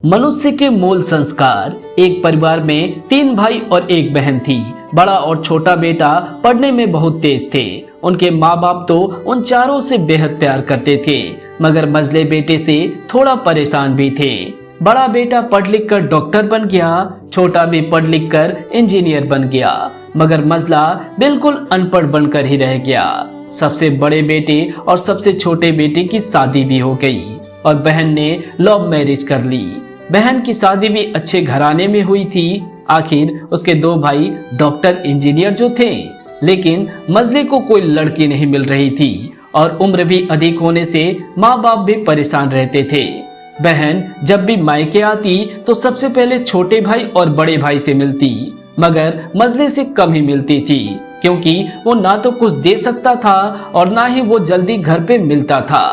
मनुष्य के मूल संस्कार। एक परिवार में 3 भाई और 1 बहन थी। बड़ा और छोटा बेटा पढ़ने में बहुत तेज थे। उनके माँ बाप तो उन चारों से बेहद प्यार करते थे, मगर मझले बेटे से थोड़ा परेशान भी थे। बड़ा बेटा पढ़ लिख कर डॉक्टर बन गया, छोटा भी पढ़ लिख कर इंजीनियर बन गया, मगर मझला बिल्कुल अनपढ़ बनकर ही रह गया। सबसे बड़े बेटे और सबसे छोटे बेटे की शादी भी हो गई और बहन ने लव मैरिज कर ली। बहन की शादी भी अच्छे घराने में हुई थी। आखिर उसके 2 भाई डॉक्टर इंजीनियर जो थे, लेकिन मजले को कोई लड़की नहीं मिल रही थी और उम्र भी अधिक होने से माँ बाप भी परेशान रहते थे। बहन जब भी मायके आती तो सबसे पहले छोटे भाई और बड़े भाई से मिलती, मगर मजले से कम ही मिलती थी, क्योंकि वो ना तो कुछ दे सकता था और ना ही वो जल्दी घर पे मिलता था।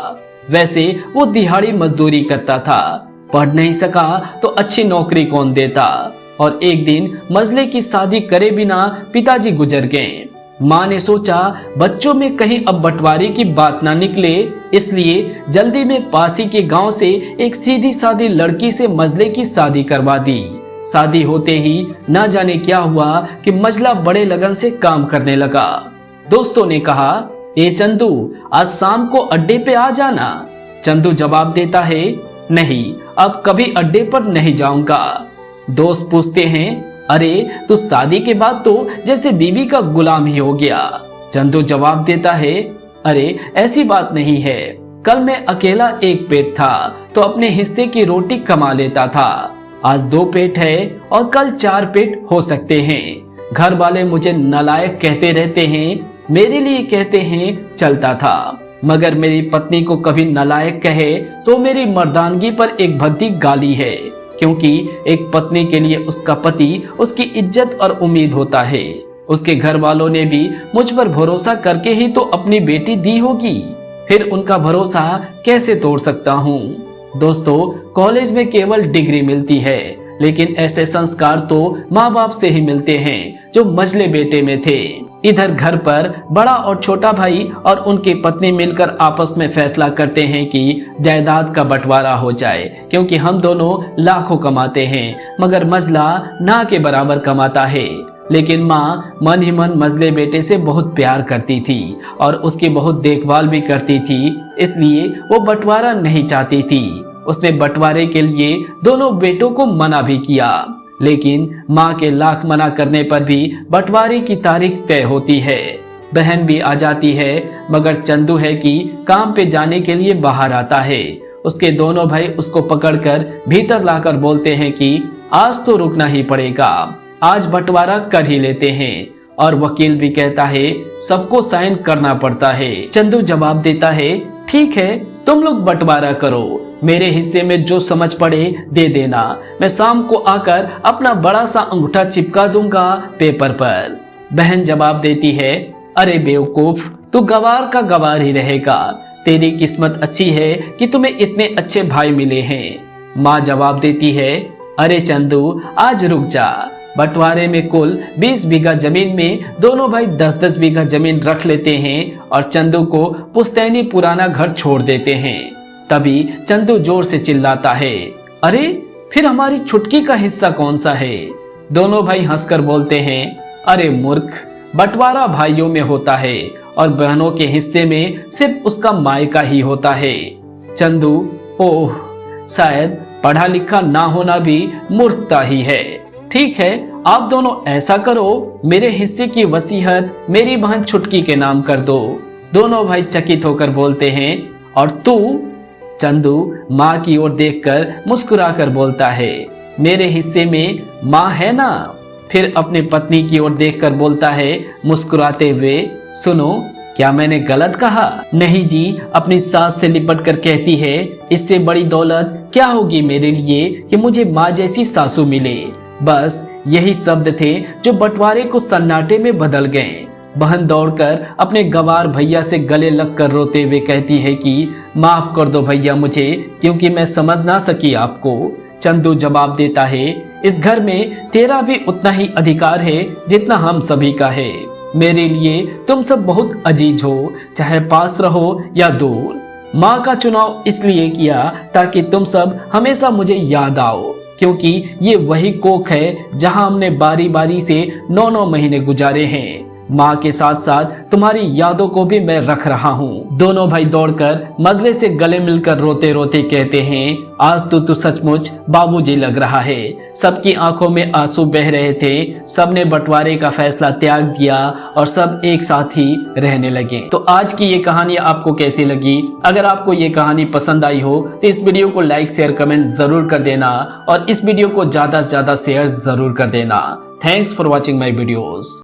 वैसे वो दिहाड़ी मजदूरी करता था, पढ़ नहीं सका तो अच्छी नौकरी कौन देता। और एक दिन मजले की शादी करे बिना पिताजी गुजर गए। माँ ने सोचा बच्चों में कहीं अब बंटवारे की बात ना निकले, इसलिए जल्दी में पासी के गांव से एक सीधी सादी लड़की से मजले की शादी करवा दी। शादी होते ही ना जाने क्या हुआ कि मजला बड़े लगन से काम करने लगा। दोस्तों ने कहा, ए चंदू, आज शाम को अड्डे पे आ जाना। चंदू जवाब देता है, नहीं, अब कभी अड्डे पर नहीं जाऊंगा। दोस्त पूछते हैं, अरे तू शादी के बाद तो जैसे बीवी का गुलाम ही हो गया। चंदू जवाब देता है, अरे ऐसी बात नहीं है, कल मैं अकेला 1 पेट था तो अपने हिस्से की रोटी कमा लेता था। आज 2 पेट है और कल 4 पेट हो सकते हैं। घर वाले मुझे नालायक कहते रहते हैं, मेरे लिए कहते हैं चलता था, मगर मेरी पत्नी को कभी नालायक कहे तो मेरी मर्दानगी पर एक भद्दी गाली है, क्योंकि एक पत्नी के लिए उसका पति उसकी इज्जत और उम्मीद होता है। उसके घर वालों ने भी मुझ पर भरोसा करके ही तो अपनी बेटी दी होगी, फिर उनका भरोसा कैसे तोड़ सकता हूँ। दोस्तों, कॉलेज में केवल डिग्री मिलती है, लेकिन ऐसे संस्कार तो माँ बाप से ही मिलते हैं जो मझले बेटे में थे। इधर घर पर बड़ा और छोटा भाई और उनकी पत्नी मिलकर आपस में फैसला करते हैं कि जायदाद का बंटवारा हो जाए, क्योंकि हम दोनों लाखों कमाते हैं मगर मझला ना के बराबर कमाता है। लेकिन माँ मन ही मन मझले बेटे से बहुत प्यार करती थी और उसकी बहुत देखभाल भी करती थी, इसलिए वो बंटवारा नहीं चाहती थी। उसने बंटवारे के लिए दोनों बेटों को मना भी किया, लेकिन माँ के लाख मना करने पर भी बंटवारे की तारीख तय होती है। बहन भी आ जाती है, मगर चंदू है कि काम पे जाने के लिए बाहर आता है। उसके दोनों भाई उसको पकड़कर भीतर लाकर बोलते हैं कि आज तो रुकना ही पड़ेगा, आज बंटवारा कर ही लेते हैं। और वकील भी कहता है सबको साइन करना पड़ता है। चंदू जवाब देता है, ठीक है, तुम लोग बंटवारा करो, मेरे हिस्से में जो समझ पड़े दे देना, मैं शाम को आकर अपना बड़ा सा अंगूठा चिपका दूंगा पेपर पर। बहन जवाब देती है, अरे बेवकूफ, तू गवार का गवार ही रहेगा, तेरी किस्मत अच्छी है कि तुम्हें इतने अच्छे भाई मिले हैं। माँ जवाब देती है, अरे चंदू, आज रुक जा, बंटवारे में कुल 20 बीघा जमीन में दोनों भाई 10-10 बीघा जमीन रख लेते हैं और चंदू को पुश्तैनी पुराना घर छोड़ देते हैं। तभी चंदू जोर से चिल्लाता है, अरे फिर हमारी छुटकी का हिस्सा कौन सा है। दोनों भाई हंसकर बोलते हैं, अरे मूर्ख, बंटवारा भाइयों में होता है और बहनों के हिस्से में सिर्फ उसका मायका ही होता है। चंदू, ओह, शायद पढ़ा लिखा ना होना भी मूर्खता ही है। ठीक है, आप दोनों ऐसा करो, मेरे हिस्से की वसीयत मेरी बहन छुटकी के नाम कर दो। दोनों भाई चकित होकर बोलते हैं, और तू? चंदू माँ की ओर देखकर मुस्कुराकर बोलता है, मेरे हिस्से में माँ है ना। फिर अपनी पत्नी की ओर देखकर बोलता है मुस्कुराते हुए, सुनो, क्या मैंने गलत कहा? नहीं जी, अपनी सास से लिपट कर कहती है, इससे बड़ी दौलत क्या होगी मेरे लिए कि मुझे माँ जैसी सासू मिले। बस यही शब्द थे जो बंटवारे को सन्नाटे में बदल गए। बहन दौड़कर अपने गवार भैया से गले लगकर रोते हुए कहती है कि माफ कर दो भैया मुझे, क्योंकि मैं समझ ना सकी आपको। चंदू जवाब देता है, इस घर में तेरा भी उतना ही अधिकार है जितना हम सभी का है। मेरे लिए तुम सब बहुत अजीज हो, चाहे पास रहो या दूर। माँ का चुनाव इसलिए किया ताकि तुम सब हमेशा मुझे याद आओ, क्योंकि ये वही कोख है जहां हमने बारी बारी से 9-9 महीने गुजारे हैं। माँ के साथ साथ तुम्हारी यादों को भी मैं रख रहा हूँ। दोनों भाई दौड़कर मजले से गले मिलकर रोते रोते कहते हैं, आज तो तू सचमुच बाबूजी लग रहा है। सबकी आंखों में आंसू बह रहे थे। सबने बंटवारे का फैसला त्याग दिया और सब एक साथ ही रहने लगे। तो आज की ये कहानी आपको कैसी लगी? अगर आपको ये कहानी पसंद आई हो तो इस वीडियो को लाइक शेयर कमेंट जरूर कर देना और इस वीडियो को ज्यादा से ज्यादा शेयर जरूर कर देना। Thanks for watching my videos.